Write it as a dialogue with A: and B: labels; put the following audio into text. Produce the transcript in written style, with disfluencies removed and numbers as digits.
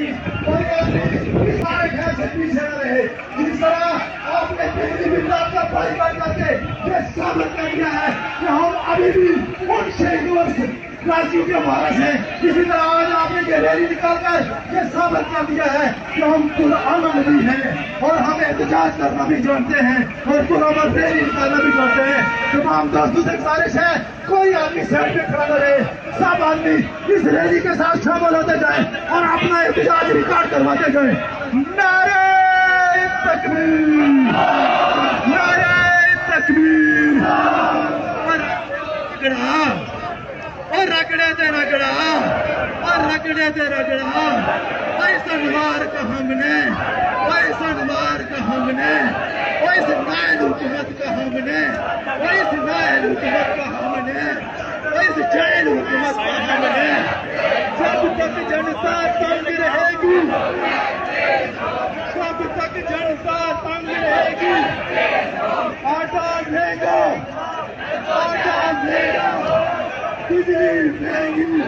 A: گی، کوئی سارے فیصلے پیچھے نہ رہے۔ جس طرح آپ نے دلی ملت کا بھائی بن کر کے یہ ثابت کر دیا ہے کہ ہم ابھی بھی ان شہیدوں غازیوں کے وارث ہیں، اسی طرح آج آپ نے یہ ریلی نکال کر یہ ثابت کر دیا ہے کہ ہم پرامن بھی ہیں اور ہم احتجاج کرنا بھی جانتے ہیں اور پرامن ریلی نکالنا بھی جانتے ہیں۔ تمام دوستوں سے گزارش ہے، کوئی آدمی سائڈ پہ کھڑا نہ رہے، سب آدمی اس ریلی کے ساتھ شامل ہوتے جائیں اور اپنا احتجاج ریکارڈ کرواتے جائیں۔ نعرہ تکبیر، نعرہ تکبیر، اور رگڑے تے رگڑا، اور رگڑے تے رگڑا، ایسن مار کا ہم نے، ایسن مار کا ہم نے، اس نائل حکومت کا ہم نے، اس نائل حکومت کا ہم نے، اس جیل حکومت کا ہم نے۔ جب تک جنتا تنگ رہے گی، جب تک جنتا تنگ رہے گی، آٹا مہنگا، آٹا مہنگا، بجلی مہنگی،